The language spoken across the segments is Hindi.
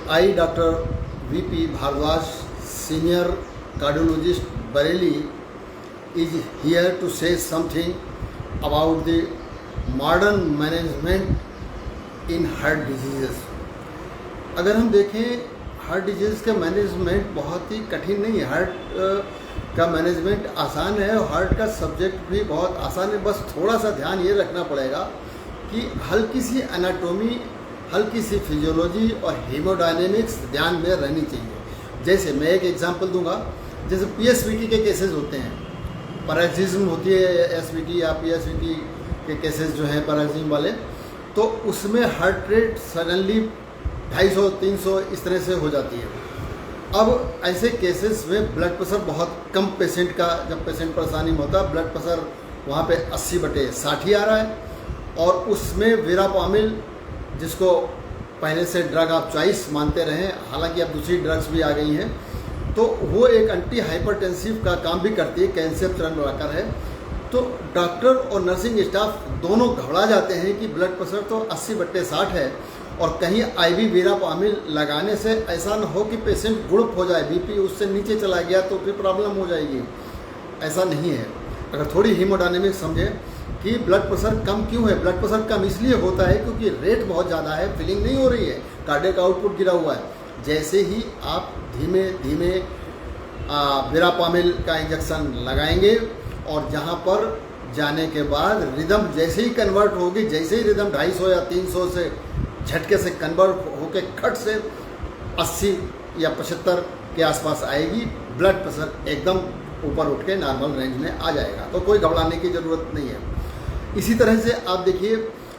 I, Dr. V.P. Bhardwaj, Senior Cardiologist, Bareilly, is here to say something about the modern management in heart diseases. अगर हम देखें हार्ट डिजीज़ का मैनेजमेंट बहुत ही कठिन नहीं है, हार्ट का मैनेजमेंट आसान है और हार्ट का सब्जेक्ट भी बहुत आसान है। बस थोड़ा सा ध्यान ये रखना पड़ेगा कि हल्की सी एनाटोमी, हल्की सी फिजियोलॉजी और हीमोडायनेमिक्स ध्यान में रहनी चाहिए। जैसे मैं एक एग्जांपल दूंगा, जैसे पीएसवीटी के केसेस होते हैं, पैरालिसिस होती है एसवीटी या पीएसवीटी के केसेस जो हैं पैरालिसिस वाले, तो उसमें हार्ट रेट सडनली 250-300 इस तरह से हो जाती है। अब ऐसे केसेस में ब्लड प्रेशर बहुत कम पेशेंट का, जब पेशेंट परेशानी में होता है, ब्लड प्रेशर वहाँ पे 80/60 ही आ रहा है और उसमें वेरापामिल, जिसको पहले से ड्रग आप चॉइस मानते रहें, हालांकि अब दूसरी ड्रग्स भी आ गई हैं, तो वो एक एंटी हाइपरटेंसिव का काम भी करती है, कैल्शियम चैनल ब्लॉकर है। तो डॉक्टर और नर्सिंग स्टाफ दोनों घबरा जाते हैं कि ब्लड प्रेशर तो 80/60 है और कहीं आईवी वेरापामिल लगाने से ऐसा न हो कि पेशेंट गुड़प हो जाए, बीपी उससे नीचे चला गया तो फिर प्रॉब्लम हो जाएगी। ऐसा नहीं है। अगर थोड़ी हीमोडायनेमिक्स समझें कि ब्लड प्रेशर कम क्यों है, ब्लड प्रेशर कम इसलिए होता है क्योंकि रेट बहुत ज़्यादा है, फीलिंग नहीं हो रही है, कार्डियक आउटपुट गिरा हुआ है। जैसे ही आप धीमे धीमे वेरापामिल का इंजेक्शन लगाएंगे और जहाँ पर जाने के बाद रिदम जैसे ही कन्वर्ट होगी, जैसे ही रिदम 250 या 300 से झटके से कन्वर्ट होकर खट से 80 या 75 के आसपास आएगी, ब्लड प्रेशर एकदम ऊपर उठ के नॉर्मल रेंज में आ जाएगा। तो कोई घबराने की ज़रूरत नहीं है। इसी तरह से आप देखिए,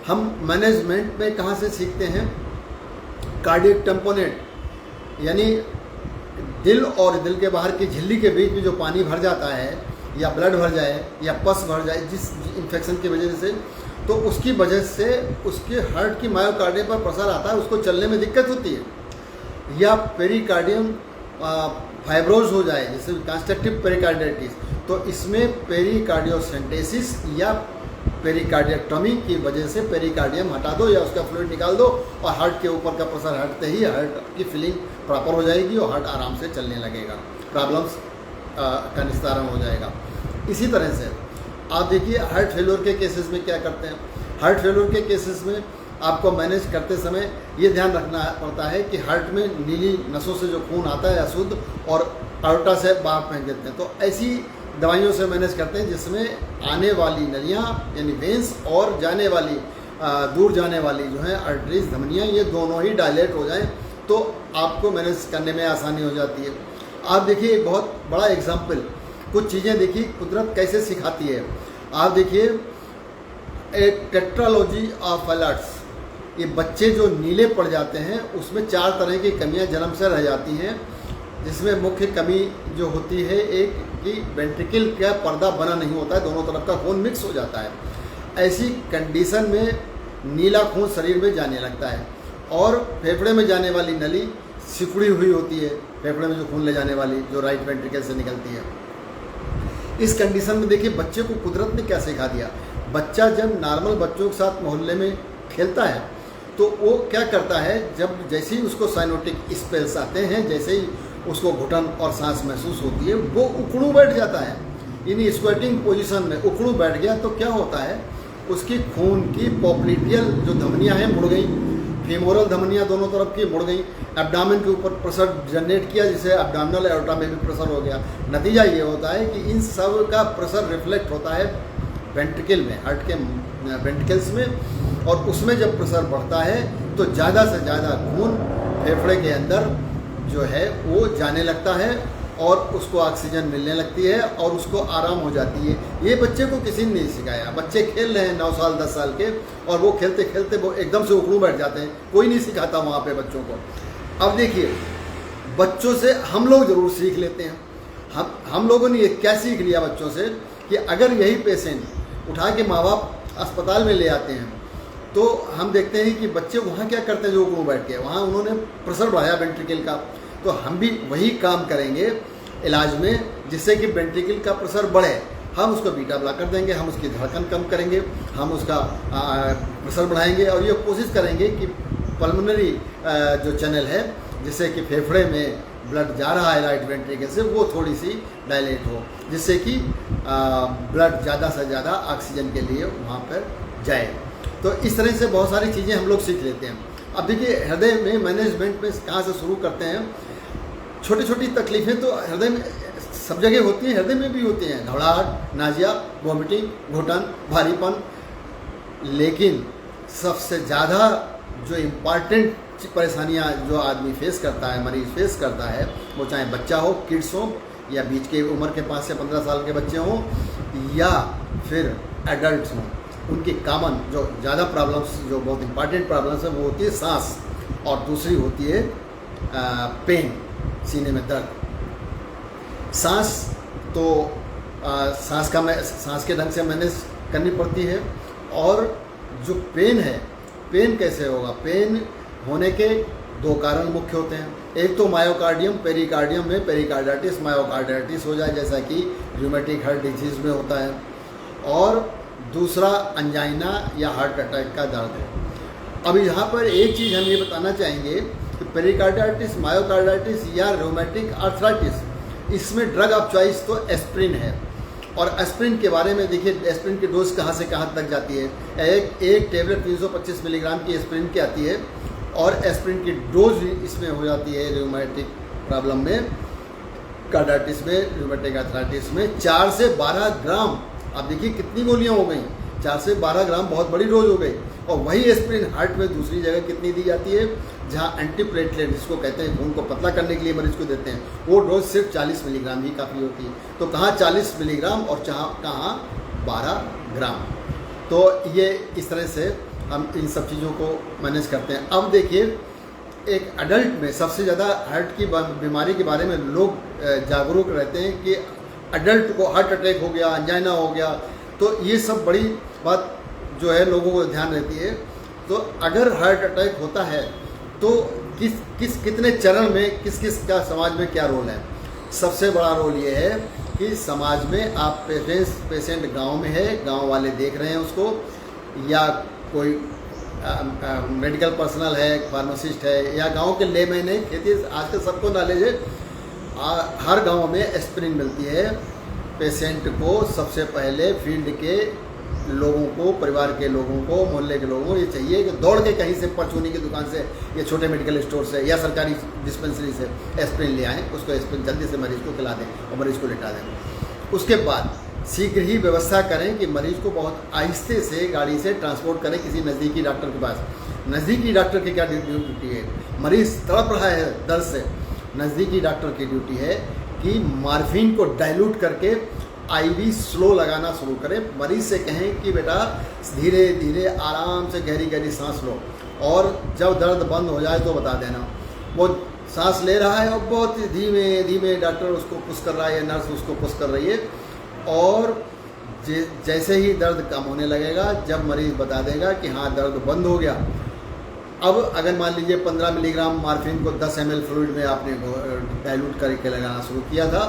हम मैनेजमेंट में कहाँ से सीखते हैं, कार्डियक टेम्पोनेट, यानी दिल और दिल के बाहर की झिल्ली के बीच में जो पानी भर जाता है या ब्लड भर जाए या पस भर जाए जिस इन्फेक्शन की वजह से, तो उसकी वजह से उसके हार्ट की मायोकार्डियम पर प्रेशर आता है, उसको चलने में दिक्कत होती है। या पेरिकार्डियम फाइब्रोज हो जाए, जैसे कंस्ट्रक्टिव पेरिकार्डिटिस, तो इसमें पेरिकार्डियोसेंटेसिस या पेरिकार्डियक्टोमी की वजह से पेरिकार्डियम हटा दो या उसका फ्लूइड निकाल दो और हार्ट के ऊपर का प्रेशर हटते ही हार्ट की फीलिंग प्रॉपर हो जाएगी और हार्ट आराम से चलने लगेगा, प्रॉब्लम्स का निस्तारण हो जाएगा। इसी तरह से आप देखिए हार्ट फेल्योर के केसेस में क्या करते हैं। हार्ट फेल्योर के केसेस में आपको मैनेज करते समय ये ध्यान रखना पड़ता है कि हार्ट में नीली नसों से जो खून आता है अशुद्ध और आयोटा से बाहर फेंक देते हैं, तो ऐसी दवाइयों से मैनेज करते हैं जिसमें आने वाली नलियाँ यानी वेंस और जाने वाली दूर जाने वाली जो है आर्टरीज, धमनियाँ, ये दोनों ही डायलेट हो जाएं तो आपको मैनेज करने में आसानी हो जाती है। आप देखिए एक बहुत बड़ा एग्जाम्पल, कुछ चीज़ें देखिए कुदरत कैसे सिखाती है। आप देखिए एक टेट्रालॉजी ऑफ अलर्ट्स, ये बच्चे जो नीले पड़ जाते हैं उसमें 4 तरह की कमियां जन्म से रह जाती हैं, जिसमें मुख्य कमी जो होती है एक कि वेंट्रिकल का पर्दा बना नहीं होता है, दोनों तरफ का खून मिक्स हो जाता है। ऐसी कंडीशन में नीला खून शरीर में जाने लगता है और फेफड़े में जाने वाली नली सिकुड़ी हुई होती है, फेफड़े में जो खून ले जाने वाली जो राइट वेंट्रिकल से निकलती है। इस कंडीशन में देखिए बच्चे को कुदरत ने क्या सिखा दिया। बच्चा जब नॉर्मल बच्चों के साथ मोहल्ले में खेलता है तो वो क्या करता है, जब जैसे ही उसको साइनोटिक स्पेल्स आते हैं, जैसे ही उसको घुटन और सांस महसूस होती है, वो उखड़ू बैठ जाता है। इन स्क्वेटिंग पोजीशन में उखड़ू बैठ गया तो क्या होता है, उसकी खून की पॉप्लिटियल जो धमनियाँ हैं मुड़ गई, फेमोरल धमनियाँ दोनों तरफ की मुड़ गई, एब्डामन के ऊपर प्रेशर जनरेट किया जिससे एब्डामिनल एओर्टा में भी प्रेशर हो गया। नतीजा ये होता है कि इन सब का प्रेशर रिफ्लेक्ट होता है वेंट्रिकल में, हार्ट के वेंट्रिकल्स में, और उसमें जब प्रेशर बढ़ता है तो ज़्यादा से ज़्यादा खून फेफड़े के अंदर जो है वो जाने लगता है और उसको ऑक्सीजन मिलने लगती है और उसको आराम हो जाती है। ये बच्चे को किसी ने नहीं सिखाया। बच्चे खेल रहे हैं 9 साल 10 साल के और वो खेलते खेलते वो एकदम से उखड़ू बैठ जाते हैं, कोई नहीं सिखाता वहाँ पे बच्चों को। अब देखिए बच्चों से हम लोग ज़रूर सीख लेते हैं। हम लोगों ने ये क्या सीख लिया बच्चों से कि अगर यही पेशेंट उठा के माँ बाप अस्पताल में ले आते हैं तो हम देखते हैं कि बच्चे वहाँ क्या करते हैं, जो उखड़ू बैठ के वहाँ उन्होंने प्रेशर बढ़ाया वेंट्रिकल का, तो हम भी वही काम करेंगे इलाज में जिससे कि वेंट्रिकल का प्रेशर बढ़े। हम उसको बीटा ब्लॉकर देंगे, हम उसकी धड़कन कम करेंगे, हम उसका प्रेशर बढ़ाएंगे और ये कोशिश करेंगे कि पल्मोनरी जो चैनल है जिससे कि फेफड़े में ब्लड जा रहा है राइट वेंट्रिकल से, वो थोड़ी सी डायलेट हो, जिससे कि ब्लड ज़्यादा से ज़्यादा ऑक्सीजन के लिए वहाँ पर जाए। तो इस तरह से बहुत सारी चीज़ें हम लोग सीख लेते हैं। अब देखिए, हृदय में मैनेजमेंट में कहाँ से शुरू करते हैं। छोटी छोटी तकलीफ़ें तो हृदय में सब जगह होती हैं, हृदय में भी होती हैं, घबराहट, नाजिया, वॉमिटिंग, घुटन, भारीपन। लेकिन सबसे ज़्यादा जो इम्पॉर्टेंट परेशानियां जो आदमी फेस करता है, मरीज फेस करता है, वो चाहे बच्चा हो, किड्स हो, या बीच के उम्र के 5 से 15 साल के बच्चे हों, या फिर एडल्ट हों, उनकी कॉमन जो ज़्यादा प्रॉब्लम्स, जो बहुत इंपॉर्टेंट प्रॉब्लम्स है, वो होती है सांस, और दूसरी होती है पेन, सीने में दर्द। सांस तो सांस के ढंग से मैनेज करनी पड़ती है। और जो पेन है, पेन कैसे होगा? पेन होने के 2 कारण मुख्य होते हैं। एक तो मायोकार्डियम, पेरिकार्डियम में पेरिकार्डाइटिस, मायोकार्डाइटिस हो जाए, जैसा कि रूमेटिक हार्ट डिजीज़ में होता है, और दूसरा अंजाइना या हार्ट अटैक का दर्द है। अब यहाँ पर एक चीज़ हम ये बताना चाहेंगे कि पेरिकार्डाइटिस, मायोकार्डाइटिस या रूमेटिक आर्थराइटिस, इसमें ड्रग ऑफ चॉइस तो एस्प्रिन है। और एस्प्रिन के बारे में देखिए, एस्प्रिन की डोज कहाँ से कहाँ तक जाती है। एक टेबलेट 325 मिलीग्राम की एस्प्रिन की आती है, और एस्प्रिन की डोज इसमें हो जाती है रूमेटिक प्रॉब्लम में, कार्डाइटिस में, रूमेटिक आर्थराइटिस में 4 से 12 ग्राम। अब देखिए कितनी गोलियां हो गई, 4 से 12 ग्राम बहुत बड़ी डोज हो गई। और वही एस्प्रिन हार्ट में दूसरी जगह कितनी दी जाती है, जहाँ एंटीप्लेटलेट जिसको कहते हैं, खून को पतला करने के लिए मरीज को देते हैं, वो डोज सिर्फ 40 मिलीग्राम ही काफ़ी होती है। तो कहाँ 40 मिलीग्राम और कहाँ 12 ग्राम। तो ये इस तरह से हम इन सब चीज़ों को मैनेज करते हैं। अब देखिए, एक अडल्ट में सबसे ज़्यादा हार्ट की बीमारी के बारे में लोग जागरूक रहते हैं कि अडल्ट को हार्ट अटैक हो गया, अंजाइना हो गया, तो ये सब बड़ी बात जो है लोगों को ध्यान रहती है। तो अगर हार्ट अटैक होता है तो कितने चरण में किस का समाज में क्या रोल है। सबसे बड़ा रोल ये है कि समाज में आप पेशेंट गांव में है, गांव वाले देख रहे हैं उसको, या कोई मेडिकल पर्सनल है, फार्मासिस्ट है, या गांव के लेमैन है, खेती आजकल सबको नॉलेज है, हर गांव में एस्प्रिन मिलती है। पेशेंट को सबसे पहले फील्ड के लोगों को, परिवार के लोगों को, मोहल्ले के लोगों को ये चाहिए कि दौड़ के कहीं से परचूनी की दुकान से या छोटे मेडिकल स्टोर से या सरकारी डिस्पेंसरी से एस्प्रिन ले आएँ, उसको एस्प्रिन जल्दी से मरीज को खिला दें और मरीज को लेटा दें। उसके बाद शीघ्र ही व्यवस्था करें कि मरीज को बहुत आहिस्ते से गाड़ी से ट्रांसपोर्ट करें किसी नज़दीकी डॉक्टर के पास। नज़दीकी डॉक्टर की क्या ड्यूटी है? मरीज तड़प रहा है दर्द से, नज़दीकी डॉक्टर की ड्यूटी है कि मॉर्फिन को डाइल्यूट करके आईवी स्लो लगाना शुरू करें। मरीज से कहें कि बेटा धीरे धीरे आराम से गहरी गहरी सांस लो, और जब दर्द बंद हो जाए तो बता देना। वो सांस ले रहा है और बहुत धीमे धीमे डॉक्टर उसको पुश कर रहा है या नर्स उसको पुश कर रही है, और जैसे ही दर्द कम होने लगेगा, जब मरीज बता देगा कि हाँ दर्द बंद हो गया। अब अगर मान लीजिए 15 मिलीग्राम मॉर्फिन को 10 ml फ्लूइड में आपने डाइल्यूट करके लगाना शुरू किया था,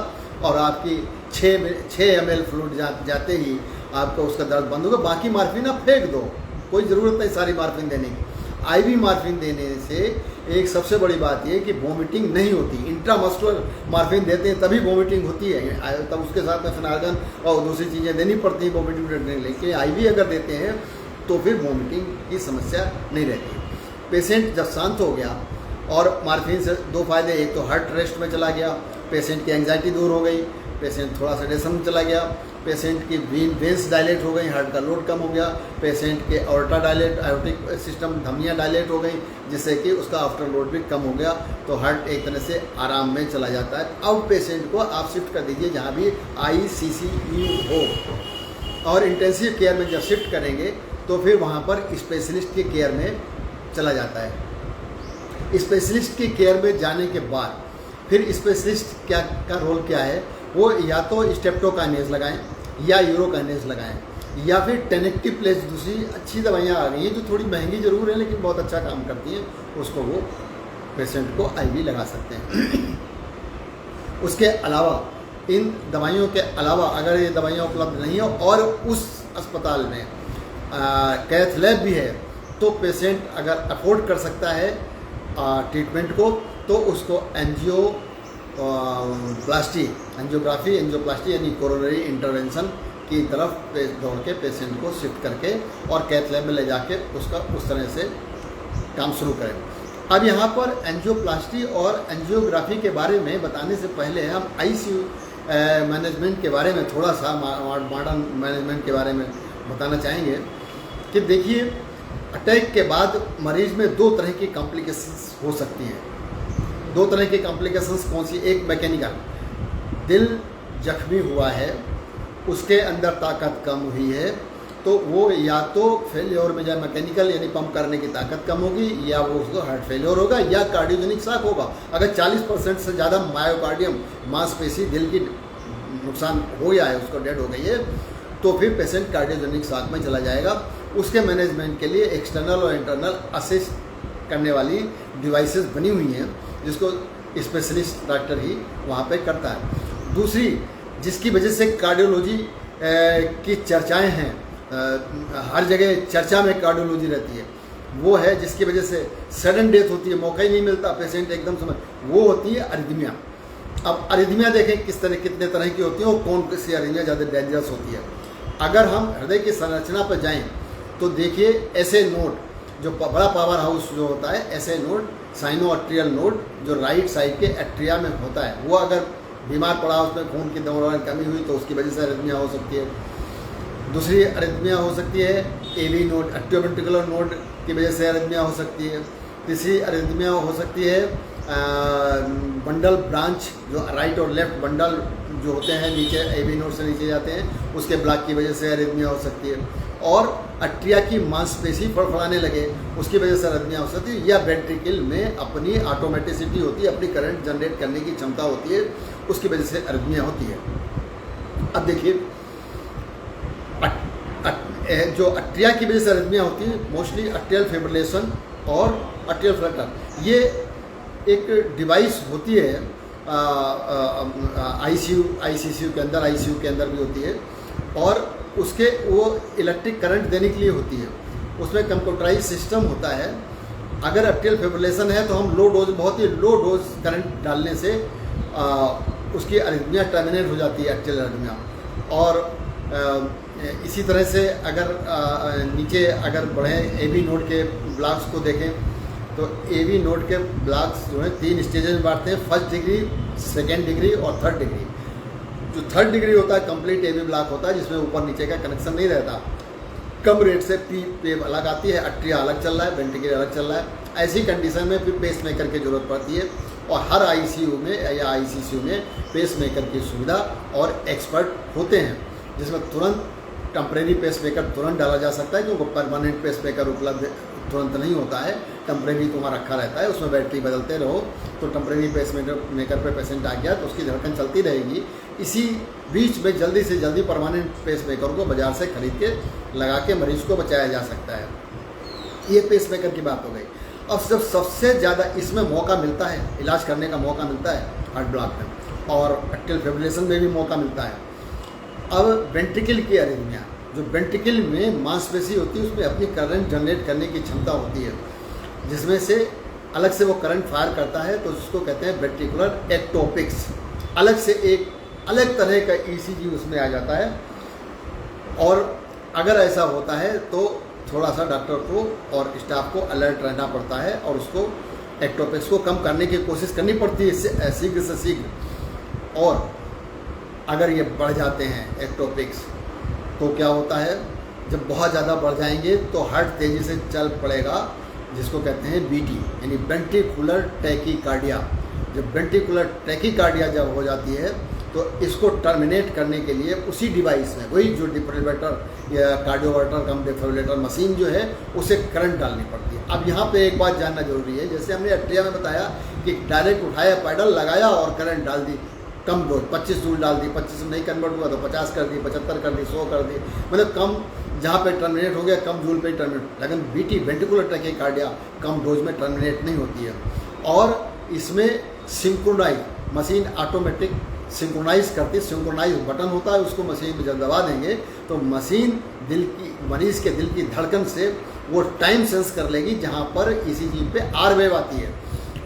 और आपकी 6 ml फ्लूइड जाते ही आपका उसका दर्द बंद होगा, बाकी मॉर्फिन आप फेंक दो, कोई ज़रूरत नहीं सारी मॉर्फिन देने की। आईवी मॉर्फिन देने से एक सबसे बड़ी बात यह कि वोमिटिंग नहीं होती। इंट्रामस्कुलर मॉर्फिन देते हैं तभी वोमिटिंग होती है, तब उसके साथ में फिनार्गन और दूसरी चीज़ें देनी पड़ती हैं वोमिटिंग देने के लिए। लेकिन आईवी अगर देते हैं तो फिर वोमिटिंग की समस्या नहीं रहती। पेशेंट जब शांत हो गया, और मॉर्फिन से 2 फायदे, एक तो हार्ट रेस्ट में चला गया, पेशेंट की एंजाइटी दूर हो गई, पेशेंट थोड़ा सेडेशन में चला गया, पेशेंट की वेन्स डायलेट हो गई, हार्ट का लोड कम हो गया, पेशेंट के ऑर्टा डायलेट, आयोटिक सिस्टम धमनियाँ डायलेट हो गई, जिससे कि उसका आफ्टर लोड भी कम हो गया, तो हार्ट एक तरह से आराम में चला जाता है। अब पेशेंट को आप शिफ्ट कर दीजिए जहाँ भी ICCU हो, और इंटेंसिव केयर में जब शिफ्ट करेंगे तो फिर वहाँ पर स्पेशलिस्ट के केयर में चला जाता है। स्पेशलिस्ट की केयर में जाने के बाद फिर स्पेशलिस्ट का रोल क्या है, वो या तो स्टेप्टोकाइनेज लगाएं या यूरोकाइनेज लगाएं, या फिर टेनेक्टिप्लेज, दूसरी अच्छी दवाइयाँ आ गई हैं जो थोड़ी महंगी ज़रूर है लेकिन बहुत अच्छा काम करती हैं, उसको वो पेशेंट को IV लगा सकते हैं। उसके अलावा इन दवाइयों के अलावा अगर ये दवाइयाँ उपलब्ध नहीं हो और उस अस्पताल में कैथ लैब भी है, तो पेशेंट अगर अफोर्ड कर सकता है ट्रीटमेंट को, तो उसको एंजियोग्राफी यानी कोरोनरी इंटरवेंशन की तरफ दौड़ के पेशेंट को शिफ्ट करके और कैथ लैब में ले जाके उसका उस तरह से काम शुरू करें। अब यहाँ पर एंजियोप्लास्टी और एंजियोग्राफी के बारे में बताने से पहले हम आईसीयू मैनेजमेंट के बारे में थोड़ा सा मॉडर्न मैनेजमेंट के बारे में बताना चाहेंगे कि देखिए, अटैक के बाद मरीज में दो तरह की कॉम्प्लिकेशंस हो सकती हैं। दो तरह की कॉम्प्लिकेशंस कौन सी? एक मैकेनिकल, दिल जख्मी हुआ है, उसके अंदर ताकत कम हुई है, तो वो या तो फेल्योर में जाए, मैकेनिकल यानी पंप करने की ताकत कम होगी, या वो उसको हार्ट फेल्योर होगा या कार्डियोजेनिक शॉक होगा। अगर 40% से ज़्यादा मायोकार्डियम मांसपेशी दिल की नुकसान हो गया है, उसको डेड हो गई है, तो फिर पेशेंट कार्डियोजेनिक शॉक में चला जाएगा। उसके मैनेजमेंट के लिए एक्सटर्नल और इंटरनल असिस्ट करने वाली डिवाइसेस बनी हुई हैं, जिसको स्पेशलिस्ट डॉक्टर ही वहाँ पे करता है। दूसरी, जिसकी वजह से कार्डियोलॉजी की चर्चाएं हैं, हर जगह चर्चा में कार्डियोलॉजी रहती है, वो है जिसकी वजह से सडन डेथ होती है, मौका ही नहीं मिलता पेशेंट एकदम समझ, वो होती है अरिथमिया। अब अरिथमिया देखें कितने तरह की होती है और कौन सी अरिथमिया ज़्यादा डेंजरस होती है। अगर हम हृदय की संरचना पर जाएं तो देखिए, ऐसे नोड जो बड़ा पावर हाउस जो होता है, ऐसे नोड साइनो आर्टेरियल नोड जो राइट साइड के एट्रिया में होता है, वो अगर बीमार पड़ा, उसमें खून की दौड़ कमी हुई तो उसकी वजह से अरिथमिया हो सकती है। दूसरी अरिथमिया हो सकती है एवी नोड, एट्रियोवेंट्रिकुलर नोड की वजह से अरिथमिया हो सकती है। तीसरी अरिथमिया हो सकती है बंडल ब्रांच, जो राइट और लेफ्ट बंडल जो होते हैं नीचे एवी नोड से नीचे जाते हैं, उसके ब्लॉक की वजह से अरिथमिया हो सकती है। और अट्रिया की मांसपेशी फड़फड़ाने लगे, उसकी वजह से अरिथमिया हो सकती है। या वेंट्रिकल में अपनी ऑटोमेटिसिटी होती है, अपनी करंट जनरेट करने की क्षमता होती है, उसकी वजह से अरिथमिया होती है। अब देखिए, जो अट्रिया की वजह से अरिथमिया होती है, मोस्टली अट्रियल फिब्रिलेशन और अट्रियल फ्लटर, ये एक डिवाइस होती है आईसीयू के अंदर भी होती है, और उसके वो इलेक्ट्रिक करंट देने के लिए होती है। उसमें कंप्यूटराइज सिस्टम होता है। अगर अट्रियल फिब्रिलेशन है तो हम बहुत ही लो डोज करंट डालने से उसकी अरिथमिया टर्मिनेट हो जाती है, अट्रियल अरिथमिया। और इसी तरह से अगर नीचे अगर बढ़े एवी नोड के ब्लॉक्स को देखें तो एवी नोड के ब्लॉक्स जो है 3 स्टेजेस में बांटते हैं, फर्स्ट डिग्री, सेकेंड डिग्री और थर्ड डिग्री। जो थर्ड डिग्री होता है कंप्लीट एवी ब्लॉक होता है, जिसमें ऊपर नीचे का कनेक्शन नहीं रहता, कम रेट से पी वेव अलग आती है, अट्रिया अलग चल रहा है, वेंट्रिकल अलग चल रहा है। ऐसी कंडीशन में फिर पेस मेकर की जरूरत पड़ती है, और हर आईसीयू में या आईसीयू में पेस मेकर की सुविधा और एक्सपर्ट होते हैं, जिसमें तुरंत टेम्परेरी पेस मेकर तुरंत डाला जा सकता है, क्योंकि परमानेंट पेस मेकर उपलब्ध तुरंत नहीं होता है, टेम्परेरी तो वहाँ रखा रहता है, उसमें बैटरी बदलते रहो, तो टेम्परेरी पेस मेकर पे पेशेंट आ गया तो उसकी धड़कन चलती रहेगी। इसी बीच में जल्दी से जल्दी परमानेंट पेस मेकर को बाज़ार से खरीद के लगा के मरीज़ को बचाया जा सकता है। ये पेस मेकर की बात हो गई। अब जब सबसे ज़्यादा इसमें मौका मिलता है, इलाज करने का मौका मिलता है हार्ट ब्लॉक में, और अट्रियल फिब्रिलेशन में भी मौका मिलता है। अब वेंट्रिकल की अरिथमिया, जो वेंट्रिकल में मांसपेशी होती है, उसमें अपनी करंट जनरेट करने की क्षमता होती है, जिसमें से अलग से वो करंट फायर करता है, तो उसको कहते हैं वेंट्रिकुलर एक्टोपिक्स। अलग से एक अलग तरह का ईसीजी उसमें आ जाता है, और अगर ऐसा होता है तो थोड़ा सा डॉक्टर को और स्टाफ को अलर्ट रहना पड़ता है, और उसको एक्टोपिक्स को कम करने की कोशिश करनी पड़ती है शीघ्र से शीघ्र। और अगर ये बढ़ जाते हैं एक्टोपिक्स, तो क्या होता है, जब बहुत ज़्यादा बढ़ जाएंगे तो हार्ट तेज़ी से चल पड़ेगा, जिसको कहते हैं बीटी, यानी वेंट्रिकुलर टैकीकार्डिया। जब वेंट्रिकुलर टैकीकार्डिया जब हो जाती है तो इसको टर्मिनेट करने के लिए उसी डिवाइस में, वही जो डिफिब्रिलेटर या कार्डियोवर्टर कम डिफिब्रिलेटर मशीन जो है, उसे करंट डालनी पड़ती है। अब यहाँ पे एक बात जानना जरूरी है, जैसे हमने अट्रिया में बताया कि डायरेक्ट उठाया, पैडल लगाया और करंट डाल दी, कम डोज 25 जूल डाल दी, 25 में नहीं कन्वर्ट हुआ तो 50 कर दी, 75 कर दी, 100 कर दी, मतलब कम जहाँ पे टर्मिनेट हो गया कम जूल पे टर्मिनेट। लेकिन बीटी वेंट्रिकुलर टैकीकार्डिया कम डोज में टर्मिनेट नहीं होती है। और इसमें सिंक्रोनाइज मशीन ऑटोमेटिक सिंक्रोनाइज करती है, सिंक्रोनाइज बटन होता है, उसको मशीन में जब दबा देंगे तो मशीन मरीज़ के दिल की धड़कन से वो टाइम सेंस कर लेगी जहाँ पर ईसीजी पे आर वेव आती है,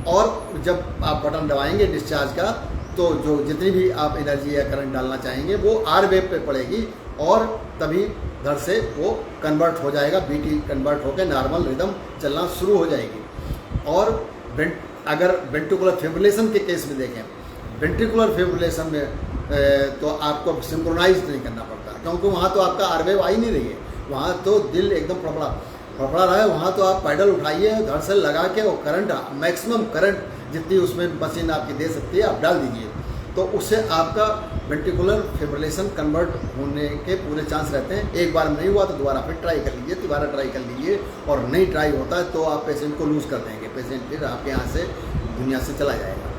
और जब आप बटन दबाएंगे डिस्चार्ज का, तो जो जितनी भी आप एनर्जी या करंट डालना चाहेंगे वो आर वेव पे पड़ेगी और तभी धड़ से वो कन्वर्ट हो जाएगा, बीटी कन्वर्ट होकर नॉर्मल रिदम चलना शुरू हो जाएगी। और अगर वेंट्रिकुलर फिब्रिलेशन के केस में देखें, वेंट्रिकुलर फिब्रिलेशन में तो आपको सिंक्रोनाइज नहीं करना पड़ता, क्योंकि वहाँ तो आपका आर वेव आ ही नहीं रही है, वहाँ तो दिल एकदम फड़फड़ा रहा है। वहाँ तो आप पैडल उठाइए, धड़ से लगा के वो करंट, मैक्सिमम करंट जितनी उसमें मशीन आपकी दे सकती है आप डाल दीजिए, तो उससे आपका वेंट्रिकुलर फिब्रिलेशन कन्वर्ट होने के पूरे चांस रहते हैं। एक बार नहीं हुआ तो दोबारा फिर ट्राई कर लीजिए, दोबारा ट्राई कर लीजिए, और नहीं ट्राई होता है तो आप पेशेंट को लूज़ कर देंगे, पेशेंट फिर आपके यहाँ से दुनिया से चला जाएगा।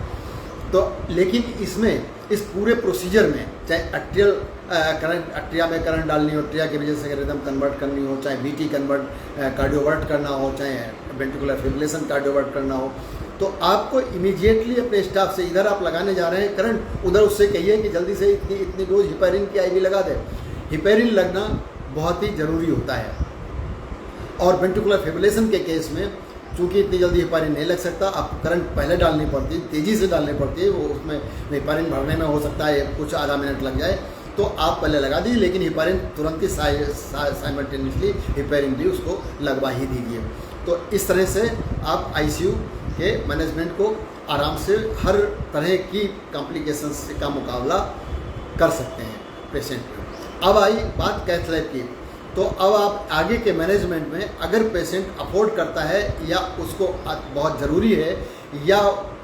तो लेकिन इसमें इस पूरे प्रोसीजर में चाहे अट्रियल करंट, अट्रिया में करंट डालनी हो, अट्रिया की वजह से रिदम कन्वर्ट करनी हो, चाहे बीटी कन्वर्ट कार्डियोवर्ट करना हो, चाहे वेंट्रिकुलर फिब्रिलेशन कार्डियोवर्ट करना हो, तो आपको इमीडिएटली अपने स्टाफ से, इधर आप लगाने जा रहे हैं करंट, उधर उससे कहिए कि जल्दी से इतनी डोज हिपैरिन की आईवी लगा दे। हिपैरिन लगना बहुत ही ज़रूरी होता है। और वेंट्रिकुलर फिब्रिलेशन के केस में चूँकि इतनी जल्दी हिपैरिन नहीं लग सकता, आपको करंट पहले डालनी पड़ती है, तेज़ी से डालनी पड़ती है, वो उसमें हिपैरिन भरने में हो सकता है कुछ आधा मिनट लग जाए, तो आप पहले लगा दीजिए, लेकिन हिपैरिन तुरंत ही साइमल्टेनियसली हिपैरिन भी उसको लगवा ही दीजिए। तो इस तरह से आप आईसीयू के मैनेजमेंट को आराम से हर तरह की कॉम्प्लिकेशंस का मुकाबला कर सकते हैं पेशेंट में। अब आई बात कैथ लैब की, तो अब आप आगे के मैनेजमेंट में अगर पेशेंट अफोर्ड करता है या उसको बहुत ज़रूरी है, या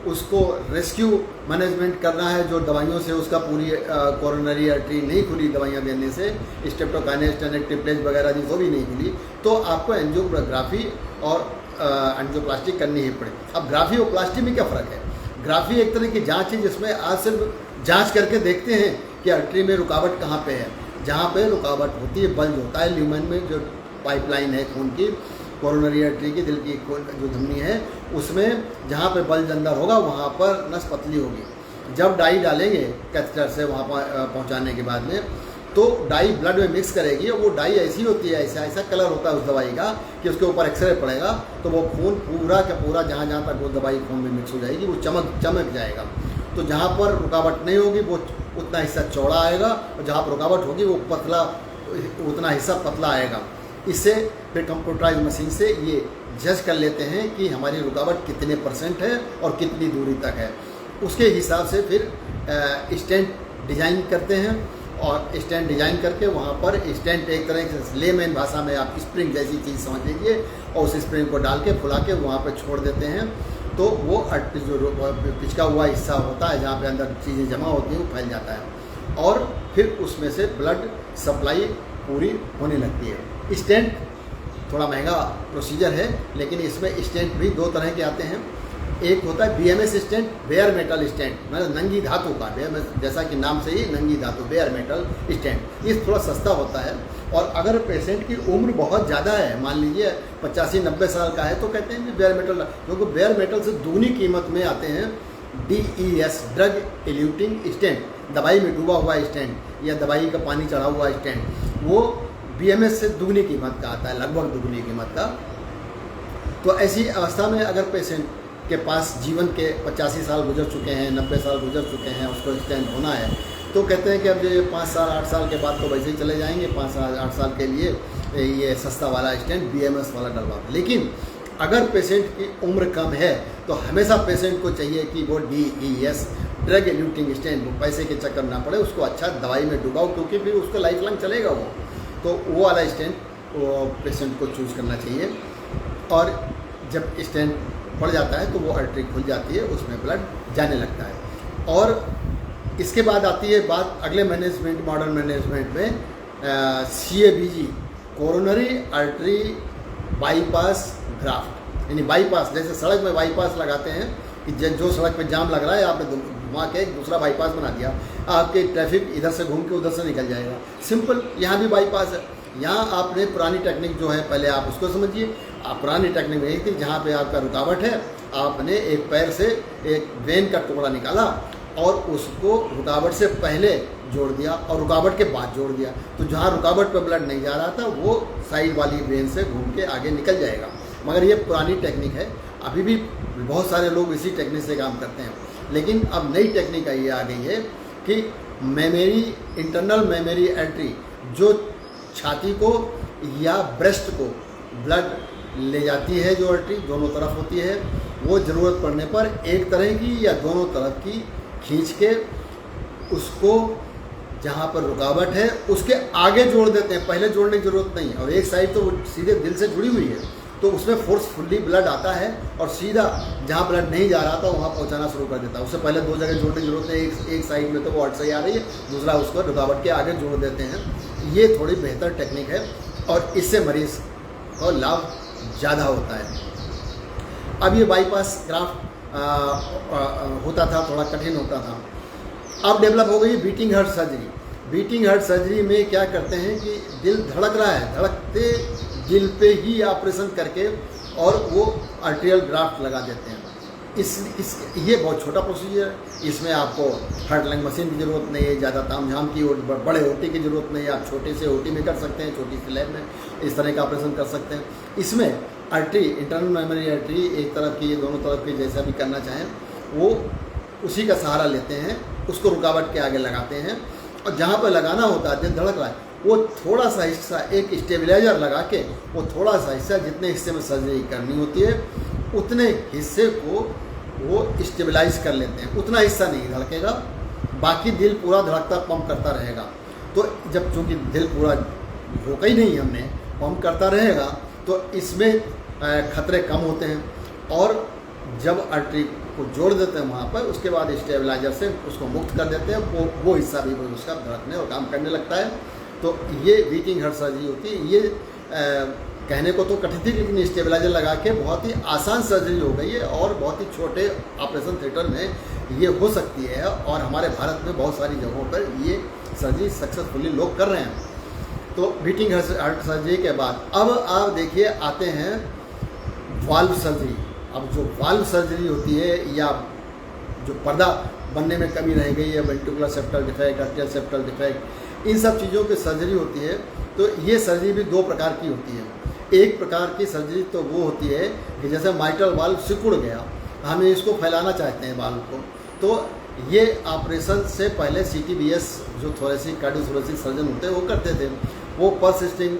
उसको रेस्क्यू मैनेजमेंट करना है, जो दवाइयों से उसका पूरी कोरोनरी आर्टरी नहीं खुली दवाइयाँ देने से, स्ट्रेप्टोकाइनेस, टेनेक्टिप्लेज वगैरह जो भी नहीं खुली, तो आपको एंजियोग्राफी और एंजियोप्लास्टी करनी ही पड़े। अब ग्राफी और प्लास्टी में क्या फ़र्क है? ग्राफी एक तरह की जांच है जिसमें आज सिर्फ जांच करके देखते हैं कि आर्टरी में रुकावट कहाँ पे है। जहाँ पे रुकावट होती है, बल्ज होता है ल्यूमेन में, जो पाइपलाइन है खून की, कोरोनरी आर्टरी की, दिल की जो धमनी है, उसमें जहाँ पे बल्ज अंदर होगा वहाँ पर नस पतली होगी। जब डाई डालेंगे कैथेटर से वहाँ पर पहुँचाने के बाद में, तो डाई ब्लड में मिक्स करेगी, और वो डाई ऐसी होती है, ऐसा कलर होता है उस दवाई का कि उसके ऊपर एक्सरे पड़ेगा, तो वो खून पूरा का पूरा जहाँ तक वो दवाई खून में मिक्स हो जाएगी, वो चमक जाएगा। तो जहाँ पर रुकावट नहीं होगी वो उतना हिस्सा चौड़ा आएगा, और जहाँ पर रुकावट होगी वो पतला, उतना हिस्सा पतला आएगा। इससे फिर कंप्यूटराइज मशीन से ये जज कर लेते हैं कि हमारी रुकावट कितने % है और कितनी दूरी तक है। उसके हिसाब से फिर स्टेंट डिज़ाइन करते हैं, और स्टेंट डिज़ाइन करके वहाँ पर स्टेंट एक तरह से लेमैन भाषा में आप स्प्रिंग जैसी चीज़ समझ लीजिए, और उस स्प्रिंग को डाल के फुला के वहाँ पर छोड़ देते हैं, तो वो जो पिचका हुआ हिस्सा होता है जहाँ पे अंदर चीज़ें जमा होती हैं वो फैल जाता है, और फिर उसमें से ब्लड सप्लाई पूरी होने लगती है। स्टेंट थोड़ा महंगा प्रोसीजर है, लेकिन इसमें स्टेंट भी दो तरह के आते हैं। एक होता है BMS stent, bare metal stent, मतलब नंगी धातु का, जैसा कि नाम से ही नंगी धातु, बेयर मेटल स्टेंट। ये थोड़ा सस्ता होता है, और अगर पेशेंट की उम्र बहुत ज़्यादा है, मान लीजिए 85-90 साल का है, तो कहते हैं कि बेयर मेटल, क्योंकि बेयर मेटल से दूनी कीमत में आते हैं DES, ड्रग एल्यूटिंग स्टेंट, दवाई में डूबा हुआ स्टेंट या दवाई का पानी चढ़ा हुआ स्टेंट, वो BMS से दुगनी कीमत का आता है, लगभग दुगनी कीमत का। तो ऐसी अवस्था में अगर पेशेंट के पास जीवन के 85 साल गुजर चुके हैं, 90 साल गुजर चुके हैं, उसको स्टेंट होना है, तो कहते हैं कि अब ये 5 साल 8 साल के बाद तो वैसे ही चले जाएंगे, 5 साल 8 साल के लिए ये सस्ता वाला स्टेंट BMS वाला डलवा। लेकिन अगर पेशेंट की उम्र कम है तो हमेशा पेशेंट को चाहिए कि वो DES, ड्रग एल्यूटिंग स्टेंट, वो पैसे के चक्कर ना पड़े, उसको अच्छा दवाई में डुबाओ, क्योंकि फिर उसको लाइफ लॉन्ग चलेगा वो। तो वो वाला स्टेंट वो पेशेंट को चूज़ करना चाहिए। और जब स्टेंट पड़ जाता है तो वो आर्टरी खुल जाती है, उसमें ब्लड जाने लगता है। और इसके बाद आती है बात अगले मैनेजमेंट, मॉडर्न मैनेजमेंट में CABG, coronary artery bypass graft, यानी बाईपास, जैसे सड़क में बाईपास लगाते हैं कि जो सड़क पे जाम लग रहा है आपने घुमा के एक दूसरा बाईपास बना दिया, आपके ट्रैफिक इधर से घूम के उधर से निकल जाएगा। सिंपल, यहाँ भी बाईपास है। यहाँ आपने पुरानी टेक्निक जो है पहले आप उसको समझिए। पुरानी टेक्निक यही थी, जहाँ पे आपका रुकावट है आपने एक पैर से एक वेन का टुकड़ा निकाला और उसको रुकावट से पहले जोड़ दिया और रुकावट के बाद जोड़ दिया, तो जहाँ रुकावट पर ब्लड नहीं जा रहा था वो साइड वाली वेन से घूम के आगे निकल जाएगा। मगर ये पुरानी टेक्निक है, अभी भी बहुत सारे लोग इसी टेक्निक से काम करते हैं, लेकिन अब नई टेक्निक ये आ गई है कि मेमोरी, इंटरनल मेमोरी एंट्री, जो छाती को या ब्रेस्ट को ब्लड ले जाती है, जो आर्टरी दोनों तरफ होती है, वो ज़रूरत पड़ने पर एक तरह की या दोनों तरफ की खींच के उसको जहाँ पर रुकावट है उसके आगे जोड़ देते हैं। पहले जोड़ने की ज़रूरत नहीं, और एक साइड तो वो सीधे दिल से जुड़ी हुई है, तो उसमें फोर्सफुली ब्लड आता है और सीधा जहाँ ब्लड नहीं जा रहा था वहाँ पहुँचाना शुरू कर देता है। उससे पहले दो जगह जोड़ने की जरूरत है, एक साइड में तो वो सही आ रही है, दूसरा उसको रुकावट के आगे जोड़ देते हैं। ये थोड़ी बेहतर टेक्निक है और इससे मरीज़ को लाभ ज़्यादा होता है। अब ये बाईपास ग्राफ्ट होता था, थोड़ा कठिन होता था, अब डेवलप हो गई beating heart surgery. Beating heart surgery में क्या करते हैं कि दिल धड़क रहा है, धड़कते दिल पे ही ऑपरेशन करके और वो आर्टेरियल ग्राफ्ट लगा देते हैं। ये बहुत छोटा प्रोसीजर है, इसमें आपको हार्ट लंग मशीन की ज़रूरत नहीं है, ज़्यादा तामझाम की और बड़े ओटी की ज़रूरत नहीं है। आप छोटे से ओटी में कर सकते हैं, छोटी सी लैब में इस तरह का ऑपरेशन कर सकते हैं। इसमें आर्टरी, इंटरनल मेमोरी आर्टरी, एक तरफ की, दोनों तरफ की, जैसा भी करना चाहें वो उसी का सहारा लेते हैं, उसको रुकावट के आगे लगाते हैं और जहाँ पर लगाना होता है, दिल धड़क रहा है, वो थोड़ा सा हिस्सा एक स्टेबलाइजर लगा के, वो थोड़ा सा हिस्सा जितने हिस्से में सर्जरी करनी होती है उतने हिस्से को वो स्टेबलाइज कर लेते हैं। उतना हिस्सा नहीं धड़केगा, बाकी दिल पूरा धड़कता पंप करता रहेगा। तो जब चूँकि दिल पूरा रोका ही नहीं हमने, पंप करता रहेगा, तो इसमें खतरे कम होते हैं। और जब आर्टरी को जोड़ देते हैं वहाँ पर, उसके बाद स्टेबलाइजर से उसको मुक्त कर देते हैं, वो हिस्सा भी उसका धड़कने और काम करने लगता है। तो ये बीटिंग हार्ट सर्जरी होती है। ये कहने को तो कठिन थी, लेकिन स्टेबलाइजर लगा के बहुत ही आसान सर्जरी हो गई है और बहुत ही छोटे ऑपरेशन थिएटर में ये हो सकती है। और हमारे भारत में बहुत सारी जगहों पर ये सर्जरी सक्सेसफुली लोग कर रहे हैं। तो बीटिंग हार्ट सर्जरी के बाद अब आप देखिए आते हैं वाल्व सर्जरी। अब जो वाल्व सर्जरी होती है, या जो पर्दा बनने में कमी रह गई है, ventricular septal defect, atrial septal defect, इन सब चीज़ों की सर्जरी होती है। तो ये सर्जरी भी दो प्रकार की होती है। एक प्रकार की सर्जरी तो वो होती है कि जैसे माइट्रल वाल्व सिकुड़ गया, हमें इसको फैलाना चाहते हैं वाल्व को, तो ये ऑपरेशन से पहले CTBS जो थोरेसिक कार्डियोथोरेसिक सर्जन होते हैं वो करते थे। वो पर्स स्ट्रिंग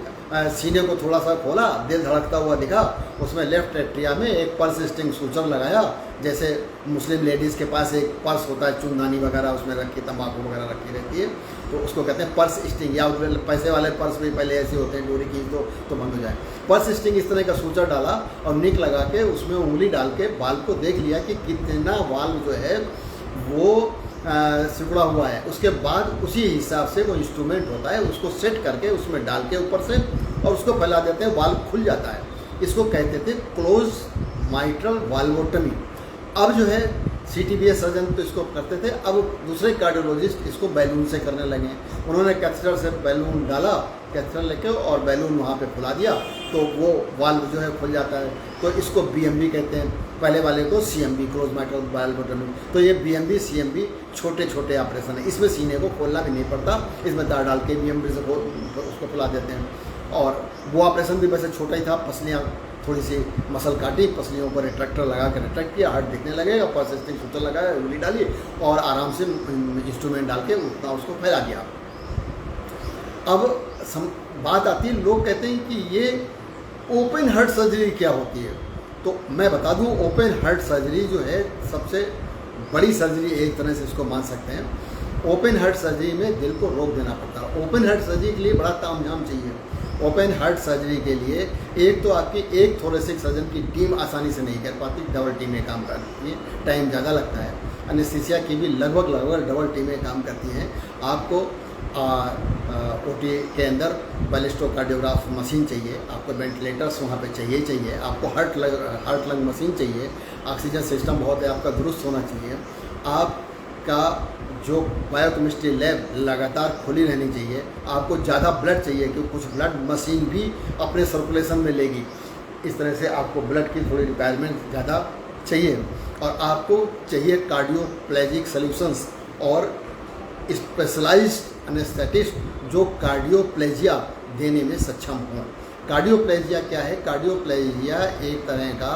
सीने को थोड़ा सा खोला, दिल धड़कता हुआ दिखा, उसमें लेफ्ट एट्रिया में एक पर्स स्ट्रिंग सूचर लगाया, जैसे मुस्लिम लेडीज़ के पास एक पर्स होता है, चुनदानी वगैरह उसमें रखी, तंबाकू वगैरह रखी रहती है, तो उसको कहते हैं पर्स स्ट्रिंग। या पैसे वाले पर्स भी पहले ऐसे होते हैं, डोरी की तो बंद हो जाए। पर्स स्ट्रिंग इस तरह का सूचर डाला और निक लगा के उसमें उंगली डाल के वाल्व को देख लिया कि कितना वाल्व जो है वो सिकुड़ा हुआ है। उसके बाद उसी हिसाब से वो इंस्ट्रूमेंट होता है, उसको सेट करके उसमें डाल के ऊपर से और उसको फैला देते हैं, वाल्व खुल जाता है। इसको कहते थे क्लोज माइट्रल वाल्वोटमी। अब जो है CTBS सर्जन तो इसको करते थे, अब दूसरे कार्डियोलॉजिस्ट इसको बैलून से करने लगे। उन्होंने कैथेटर से बैलून डाला, कैथेटर लेके और बैलून वहाँ पे फुला दिया, तो वो वाल्व जो है खुल जाता है। तो इसको BMB कहते हैं, पहले वाले को CMB, क्लोज माइट्रल वाल्वोटमी। तो ये BMB CMB छोटे छोटे ऑपरेशन है, इसमें सीने को खोलना भी नहीं पड़ता, इसमें तार डाल के BMB से उसको फुला देते हैं। और वो ऑपरेशन भी वैसे छोटा ही था, पसलियाँ थोड़ी सी मसल काटी, पसलियों पर रिट्रैक्टर लगा कर रिट्रैक्ट किया, हार्ट दिखने लगेगा, पर्स स्ट्रिंग सूचर लगाया, उंगली डाली और आराम से इंस्ट्रूमेंट डाल के उतना उसको फैला दिया। अब बात आती है, लोग कहते हैं कि ये ओपन हार्ट सर्जरी क्या होती है। तो मैं बता दूं, ओपन हार्ट सर्जरी जो है सबसे बड़ी सर्जरी, एक तरह से इसको मान सकते हैं। ओपन हार्ट सर्जरी में दिल को रोक देना पड़ता है। ओपन हार्ट सर्जरी के लिए बड़ा तामझाम चाहिए। ओपन हार्ट सर्जरी के लिए एक तो आपकी एक थोरेसिक सर्जन की टीम आसानी से नहीं कर पाती, डबल टीमें काम करती हैं, टाइम ज़्यादा लगता है। एनेस्थीसिया की भी लगभग डबल टीमें काम करती हैं। आपको OT के अंदर बैलिस्टोकार्डियोग्राफ मशीन चाहिए, आपको वेंटिलेटर्स वहाँ पे चाहिए, आपको हार्ट लंग मशीन चाहिए, ऑक्सीजन सिस्टम बहुत है आपका दुरुस्त होना चाहिए, आपका जो बायोकेमिस्ट्री लैब लगातार खुली रहनी चाहिए, आपको ज़्यादा ब्लड चाहिए क्योंकि कुछ ब्लड मशीन भी अपने सर्कुलेशन में लेगी। इस तरह से आपको ब्लड की थोड़ी रिक्वायरमेंट ज़्यादा चाहिए। और आपको चाहिए कार्डियोप्लेजिक सॉल्यूशंस और स्पेशलाइज्ड एनेस्थेटिस्ट जो कार्डियोप्लेजिया देने में सक्षम हों। कार्डियोप्लेजिया क्या है? कार्डियोप्लेजिया एक तरह का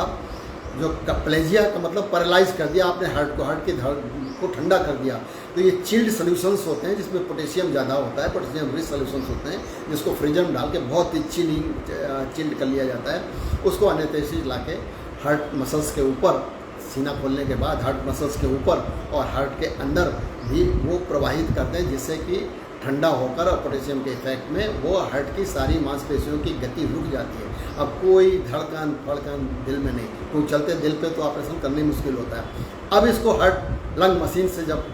जो प्लेजिया का मतलब पैरालाइज कर दिया आपने हार्ट के धड़ को ठंडा कर दिया। तो ये चिल्ड सॉल्यूशंस होते हैं जिसमें पोटेशियम ज़्यादा होता है, पोटेशियम रिच सॉल्यूशंस होते हैं, जिसको फ्रीजर में डाल के बहुत ही चिल्ड कर लिया जाता है। उसको एनेस्थेसिस ला के हार्ट मसल्स के ऊपर, सीना खोलने के बाद हार्ट मसल्स के ऊपर और हार्ट के अंदर भी वो प्रवाहित करते हैं, जिससे कि ठंडा होकर और पोटेशियम के इफेक्ट में वो हार्ट की सारी मांसपेशियों की गति रुक जाती है। अब कोई धड़कन फड़कन दिल में नहीं, कोई चलते दिल पे तो ऑपरेशन करने मुश्किल होता है। अब इसको हार्ट लंग मशीन से जब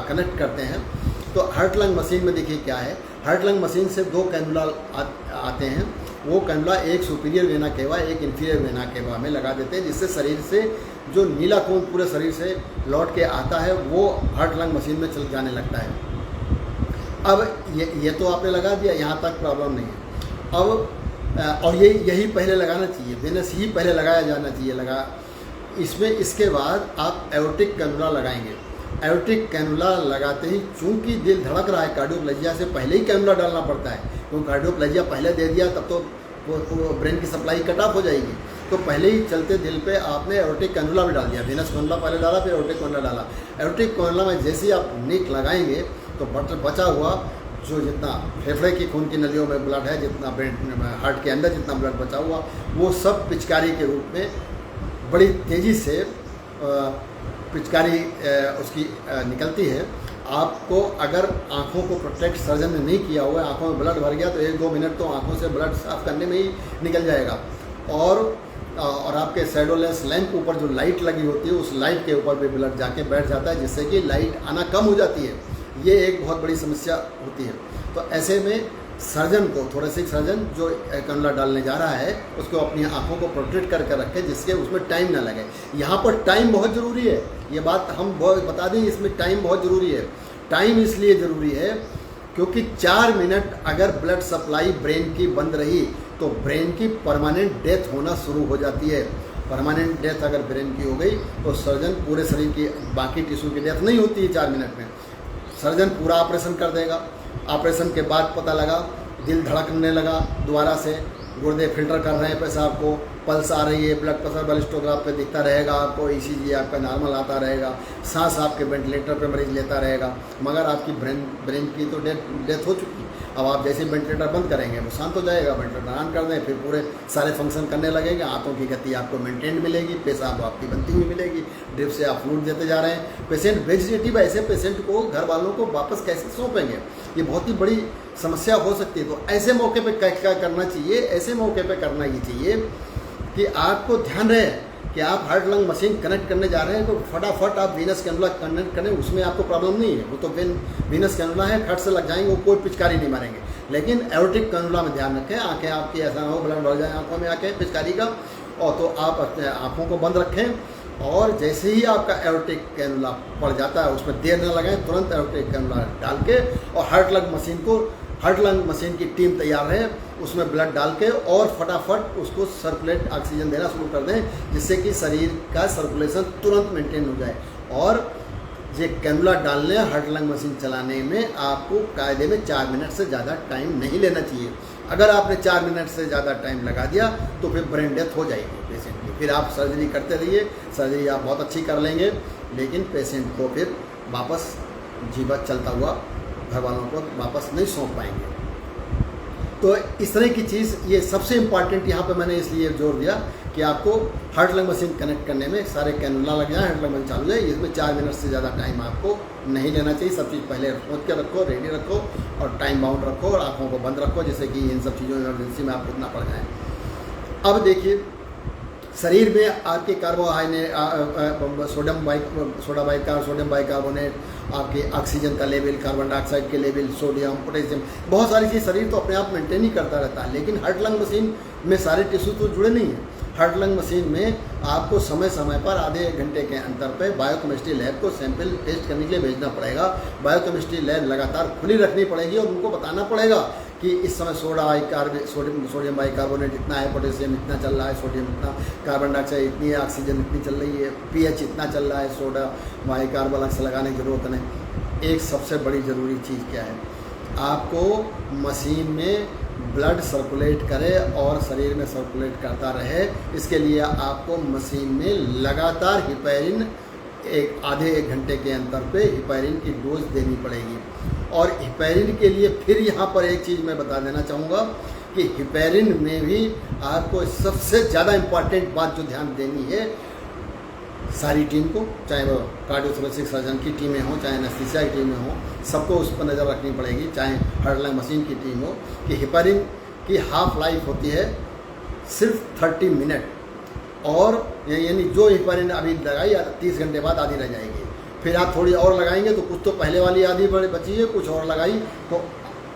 कनेक्ट करते हैं तो हार्ट लंग मशीन में देखिए क्या है, हार्ट लंग मशीन से 2 कैनुला आते हैं। वो कैनुला एक सुपीरियर वेना केवा, एक इन्फीरियर वेना केवा में लगा देते हैं, जिससे शरीर से जो नीला खून पूरे शरीर से लौट के आता है वो हार्ट लंग मशीन में चल जाने लगता है। अब ये तो आपने लगा दिया, यहाँ तक प्रॉब्लम नहीं है। अब और यही पहले लगाना चाहिए, वेनस ही पहले लगाया जाना चाहिए इसमें। इसके बाद आप एओर्टिक कैनुला लगाएंगे। एओर्टिक कैनुला लगाते ही चूंकि दिल धड़क रहा है, कार्डियोप्लेजिया से पहले ही कैनुला डालना पड़ता है, क्योंकि कार्डियोप्लेजिया पहले दे दिया तब तो वो ब्रेन की सप्लाई कट ऑफ हो जाएगी। तो पहले ही चलते दिल पे आपने एओर्टिक कैनुला भी डाल दिया, वेनस कैनुला पहले डाला फिर एओर्टिक कैनुला डाला। एओर्टिक कैनुला में जैसे ही आप निक लगाएंगे तो बचा हुआ जो जितना फेफड़े की खून की नलियों में ब्लड है, जितना ब्रेन हार्ट के अंदर जितना ब्लड बचा हुआ, वो सब पिचकारी के रूप में बड़ी तेज़ी से पिचकारी उसकी निकलती है। आपको अगर आँखों को प्रोटेक्ट सर्जन ने नहीं किया हुआ है, आँखों में ब्लड भर गया तो 1-2 मिनट तो आँखों से ब्लड साफ करने में ही निकल जाएगा। और आपके शैडोलेस लैंप के ऊपर जो लाइट लगी होती है उस लाइट के ऊपर भी ब्लड जाके बैठ जाता है, जिससे कि लाइट आना कम हो जाती है। ये एक बहुत बड़ी समस्या होती है। तो ऐसे में सर्जन को, थोरेसिक सर्जन जो कैनुला डालने जा रहा है, उसको अपनी आंखों को प्रोटेक्ट करके रखे, जिसके उसमें टाइम ना लगे। यहाँ पर टाइम बहुत ज़रूरी है, ये बात हम बहुत बता दें, इसमें टाइम बहुत ज़रूरी है। टाइम इसलिए ज़रूरी है क्योंकि 4 मिनट अगर ब्लड सप्लाई ब्रेन की बंद रही तो ब्रेन की परमानेंट डेथ होना शुरू हो जाती है। परमानेंट डेथ अगर ब्रेन की हो गई तो सर्जन पूरे शरीर की बाकी टिश्यू की डेथ नहीं होती है 4 मिनट में। सर्जन पूरा ऑपरेशन कर देगा। ऑपरेशन के बाद पता लगा दिल धड़कने लगा, दोबारा से गुर्दे फिल्टर कर रहे हैं पेशाब को, पल्स आ रही है, ब्लड प्रेशर बलिस्टोग्राफ पे दिखता रहेगा आपको, ईसीजी आपका नॉर्मल आता रहेगा, सांस आपके वेंटिलेटर पे मरीज लेता रहेगा, मगर आपकी ब्रेन की तो डेथ हो चुकी। अब आप जैसे वेंटिलेटर बंद करेंगे वो शांत हो जाएगा, वेंटिलेटर ऑन कर दें, फिर पूरे सारे फंक्शन करने लगेंगे, हाथों की गति आपको मेंटेन मिलेगी, पेशाब आपकी बनती हुई मिलेगी, ड्रिप से आप फ्लूइड देते जा रहे हैं। पेशेंट वेजिटेटिव, ऐसे पेशेंट को घर वालों को वापस कैसे सौंपेंगे, ये बहुत ही बड़ी समस्या हो सकती है। तो ऐसे मौके पे क्या करना चाहिए, ऐसे मौके पे करना ये चाहिए कि आपको ध्यान रहे कि आप हार्ट लंग मशीन कनेक्ट करने जा रहे हैं तो फटाफट आप वीनस कैनुला कनेक्ट करें, उसमें आपको प्रॉब्लम नहीं है, वो तो वीनस कैनुला है, खट से लग जाएंगे, वो कोई पिचकारी नहीं मारेंगे। लेकिन एओर्टिक कैनुला में ध्यान रखें, आंखें आपकी ऐसा ना हो ब्लड बढ़ जाए आंखों में आके पिचकारी का, और तो आप अपने आँखों को बंद रखें और जैसे ही आपका एओर्टिक कैनुला पड़ जाता है उसमें देर न लगाएं, तुरंत एओर्टिक कैनुला डाल के और हार्ट लंग मशीन की टीम तैयार है, उसमें ब्लड डाल के और फटाफट उसको सर्कुलेट ऑक्सीजन देना शुरू कर दें, जिससे कि शरीर का सर्कुलेशन तुरंत मेंटेन हो जाए। और ये कैनुला डालने, हार्ट लंग मशीन चलाने में आपको कायदे में 4 मिनट से ज़्यादा टाइम नहीं लेना चाहिए। अगर आपने 4 मिनट से ज़्यादा टाइम लगा दिया तो फिर ब्रेन डेथ हो जाएगी पेशेंट की। फिर आप सर्जरी करते रहिए, सर्जरी आप बहुत अच्छी कर लेंगे, लेकिन पेशेंट को फिर वापस जीवन चलता हुआ घर वालों को वापस नहीं सौंप पाएंगे। तो इस तरह की चीज़, ये सबसे इम्पॉर्टेंट यहाँ पे मैंने इसलिए जोर दिया कि आपको हार्ट लंग मशीन कनेक्ट करने में सारे कैनुला लग जाए, हार्ट लंग मशीन चालू जाए, इसमें 4 मिनट से ज़्यादा टाइम आपको नहीं लेना चाहिए। सब चीज़ पहले सोच के रखो, रेडी रखो और टाइम बाउंड रखो और आँखों को बंद रखो, जिससे कि इन सब चीज़ों इमरजेंसी में आपको इतना पड़ जाए। अब देखिए, शरीर में आपके कार्बोहाइड्रेट, सोडियम बाइकार्बोनेट, आपके ऑक्सीजन का लेवल, कार्बन डाइऑक्साइड के लेवल, सोडियम, पोटेशियम, बहुत सारी चीज़ शरीर तो अपने आप मेंटेन ही करता रहता है। लेकिन हार्ट लंग मशीन में सारे टिश्यू तो जुड़े नहीं हैं। हार्ट लंग मशीन में आपको समय समय पर आधे घंटे के अंतर पे बायोकेमिस्ट्री लैब को सैंपल टेस्ट करने के लिए भेजना पड़ेगा। बायोकेमिस्ट्री लैब लगातार खुली रखनी पड़ेगी और उनको बताना पड़ेगा कि इस समय सोडियम बाइकार्बोनेट इतना है, पोटेशियम इतना चल रहा है, सोडियम इतना, कार्बन डाइऑक्साइड इतनी है, ऑक्सीजन इतनी चल रही है, पीएच इतना चल रहा है, सोडा बाइकार्बोनेट लगाने की ज़रूरत नहीं। एक सबसे बड़ी ज़रूरी चीज़ क्या है, आपको मशीन में ब्लड सर्कुलेट करे और शरीर में सर्कुलेट करता रहे। इसके लिए आपको मशीन में लगातार हिपैरिन आधे एक घंटे के अंतर पे हिपैरिन की डोज देनी पड़ेगी। और हिपैरिन के लिए फिर यहाँ पर एक चीज़ मैं बता देना चाहूँगा कि हिपैरिन में भी आपको सबसे ज़्यादा इम्पॉर्टेंट बात जो ध्यान देनी है, सारी टीम को, चाहे वो कार्डियोथोरेसिक सर्जन की टीमें हों, चाहे एनेस्थीसिया की टीमें हों, सबको उस पर नज़र रखनी पड़ेगी, चाहे हार्ट लंग मशीन की टीम हो, कि हिपैरिन की हाफ लाइफ होती है सिर्फ 30 मिनट। और यानी जो हिपैरिन अभी लगाई 30 घंटे बाद आधी रह जाएगी। फिर आप थोड़ी और लगाएंगे तो कुछ तो पहले वाली आधी बची है, कुछ और लगाई तो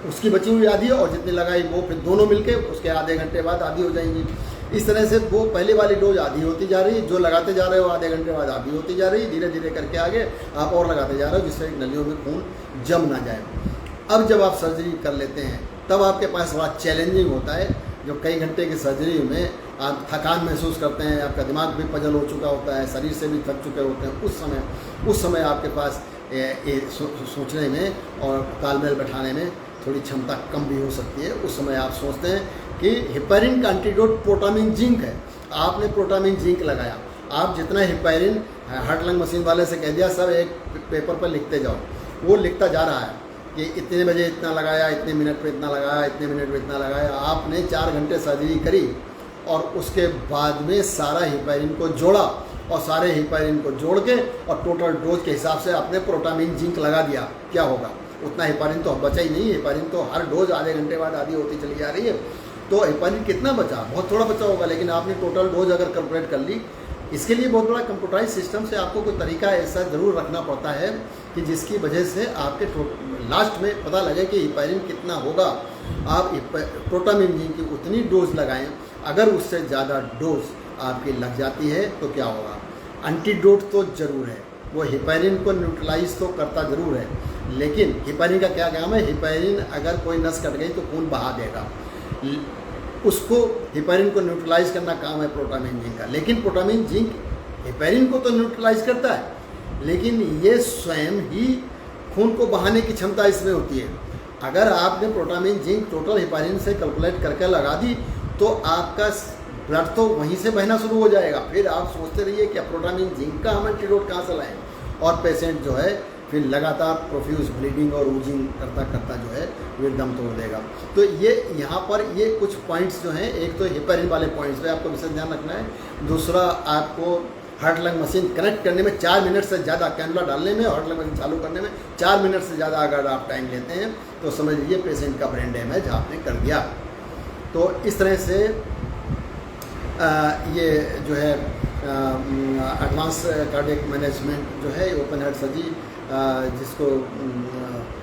उसकी बची हुई आधी, और जितनी लगाई वो फिर दोनों मिलके उसके आधे घंटे बाद आधी हो जाएंगी। इस तरह से वो पहले वाली डोज आधी होती जा रही है, जो लगाते जा रहे हो आधे घंटे बाद आधी होती जा रही है, धीरे धीरे करके आगे आप और लगाते जा रहे हो, जिससे नलियों में खून जम ना जाए। अब जब आप सर्जरी कर लेते हैं तब आपके पास बड़ा चैलेंजिंग होता है। जो कई घंटे की सर्जरी में आप थकान महसूस करते हैं, आपका दिमाग भी पजल हो चुका होता है, शरीर से भी थक चुके होते हैं, उस समय आपके पास सोचने में और तालमेल बैठाने में थोड़ी क्षमता कम भी हो सकती है। उस समय आप सोचते हैं कि हिपैरिन का एंटीडोट प्रोटामिन जिंक है। आपने प्रोटामिन जिंक लगाया, आप जितना हिपैरिन हार्ट लंग मशीन वाले से कह दिया सब एक पेपर पर लिखते जाओ, वो लिखता जा रहा है कि इतने बजे इतना लगाया, इतने मिनट पे इतना लगाया, इतने मिनट पे इतना लगाया। आपने 4 घंटे सर्जरी करी और उसके बाद में सारा हिपैरिन को जोड़ा, और सारे हिपैरिन को जोड़ के और टोटल डोज के हिसाब से आपने प्रोटामिन जिंक लगा दिया, क्या होगा? उतना हिपैरिन तो बचा ही नहीं। हिपैरिन तो हर डोज आधे घंटे बाद आधी होती चली जा रही है, तो हिपैरिन कितना बचा? बहुत थोड़ा बचा होगा, लेकिन आपने टोटल डोज अगर कैलकुलेट कर ली। इसके लिए बहुत बड़ा कंप्यूटराइज सिस्टम से आपको कोई तरीका ऐसा ज़रूर रखना पड़ता है कि जिसकी वजह से आपके लास्ट में पता लगे कि हिपैरिन कितना होगा। आप प्रोटामिन जिंक की उतनी डोज लगाएं, अगर उससे ज़्यादा डोज आपकी लग जाती है तो क्या होगा? एंटीडोट तो ज़रूर है, वो हिपैरिन को न्यूट्रलाइज तो करता ज़रूर है, लेकिन हिपैरिन का क्या काम है? हिपैरिन अगर कोई नस कट गई तो खून बहा देगा, उसको हिपैरिन को न्यूट्रलाइज करना काम है प्रोटामिन जिंक का। लेकिन प्रोटामिन जिंक हिपैरिन को तो न्यूट्रलाइज करता है, लेकिन ये स्वयं ही खून को बहाने की क्षमता इसमें होती है। अगर आपने प्रोटामिन जिंक टोटल हिपैरिन से कैलकुलेट करके लगा दी तो आपका ब्लड तो वहीं से बहना शुरू हो जाएगा। फिर आप सोचते रहिए कि प्रोटामिन जिंक का हम एंटीडोट कहाँ से लाएं, और पेशेंट जो है फिर लगातार प्रोफ्यूज ब्लीडिंग और ऊजिंग करता करता जो है वो दम तोड़ देगा। तो ये यहाँ पर ये कुछ पॉइंट्स जो हैं, एक तो हिपैरिन वाले पॉइंट्स पे आपको विशेष ध्यान रखना है। दूसरा, आपको हार्ट लंग मशीन कनेक्ट करने में 4 मिनट से ज़्यादा, कैनुला डालने में, हार्ट लंग मशीन चालू करने में 4 मिनट से ज़्यादा अगर आप टाइम लेते हैं तो समझ लीजिए पेशेंट का ब्रेन डैमेज आपने कर दिया। तो इस तरह से ये जो है एडवांस कार्डियक मैनेजमेंट जो है ओपन हार्ट सर्जरी, जिसको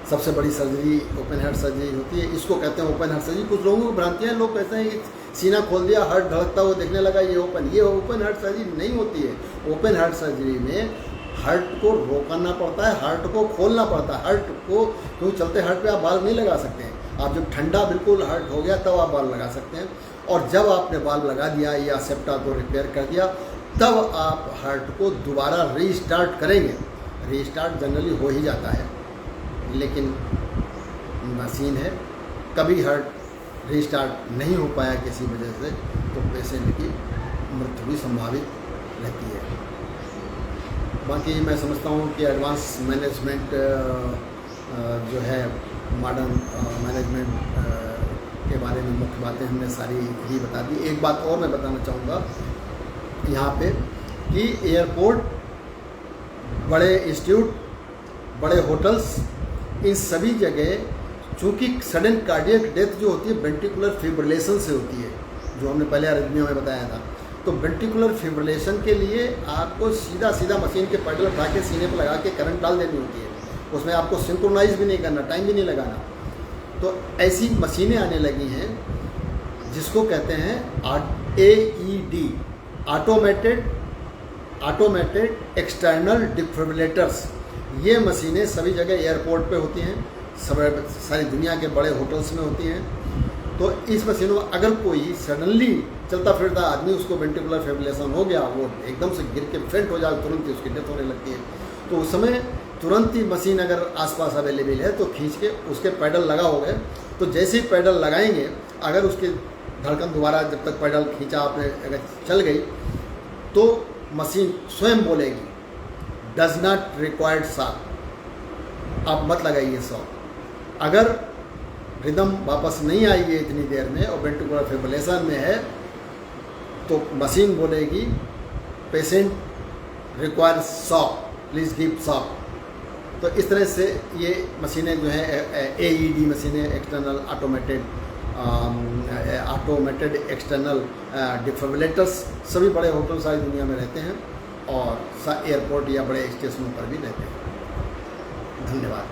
सबसे बड़ी सर्जरी ओपन हार्ट सर्जरी होती है, इसको कहते हैं ओपन हार्ट सर्जरी। कुछ लोगों को भ्रांतियाँ, लोग कहते हैं कि सीना खोल दिया, हार्ट धड़कता हुआ देखने लगा, ये ओपन हार्ट सर्जरी नहीं होती है। ओपन हार्ट सर्जरी में हार्ट को रोकना पड़ता है, हार्ट को खोलना पड़ता है। हार्ट को, क्योंकि चलते हार्ट पे आप बाल्ब नहीं लगा सकते हैं। आप जब ठंडा बिल्कुल हार्ट हो गया तब आप बाल्ब लगा सकते हैं, और जब आपने बाल्ब लगा दिया या सेप्टा को रिपेयर कर दिया तब आप हार्ट को दोबारा रीस्टार्ट करेंगे। रीस्टार्ट जनरली हो ही जाता है, लेकिन मशीन है, कभी हार्ट रीस्टार्ट नहीं हो पाया किसी वजह से तो पेशेंट की मृत्यु भी संभावित रहती है। बाकी मैं समझता हूँ कि एडवांस मैनेजमेंट जो है, मॉडर्न मैनेजमेंट के बारे में मुख्य बातें हमने सारी ही बता दी। एक बात और मैं बताना चाहूँगा यहाँ पे कि एयरपोर्ट, बड़े इंस्टीट्यूट, बड़े होटल्स, इन सभी जगह चूँकि सडन कार्डियक डेथ जो होती है वेंट्रिकुलर फिब्रिलेशन से होती है, जो हमने पहले अरिथमिया में बताया था। तो वेंट्रिकुलर फिब्रिलेशन के लिए आपको सीधा सीधा मशीन के पैडल उठा के सीने पर लगा के करंट डाल देनी होती है। उसमें आपको सिंक्रोनाइज भी नहीं करना, टाइम भी नहीं लगाना। तो ऐसी मशीनें आने लगी हैं जिसको कहते हैं AED, ऑटोमेटेड एक्सटर्नल डिफिब्रिलेटर्स। ये मशीनें सभी जगह एयरपोर्ट पे होती हैं, सारी दुनिया के बड़े होटल्स में होती हैं, तो इस मशीनों में अगर कोई सडनली चलता फिरता आदमी उसको वेंट्रिकुलर फिब्रिलेशन हो गया, वो एकदम से गिर के फेंट हो जाए, तुरंत ही उसकी डेथ होने लगती है। तो उस समय तुरंत ही मशीन अगर आसपास अवेलेबल है तो खींच के उसके पैडल लगाओगे, तो जैसे ही पैडल लगाएंगे अगर उसकी धड़कन दोबारा जब तक पैडल खींचा आपने अगर चल गई तो मशीन स्वयं बोलेगी डज नॉट रिक्वायर्ड शॉक, आप मत लगाइए शॉक। अगर रिदम वापस नहीं आई है इतनी देर में और वेंट्रिकुलर फिब्रिलेशन में है तो मशीन बोलेगी patient require shock, please give shock. तो इस तरह से ये मशीनें जो हैं AED मशीनें, एक्सटर्नल ऑटोमेटेड एक्सटर्नल डिफिब्रिलेटर्स सभी बड़े होटल सारी दुनिया में रहते हैं और एयरपोर्ट या बड़े स्टेशनों पर भी रहते हैं। धन्यवाद।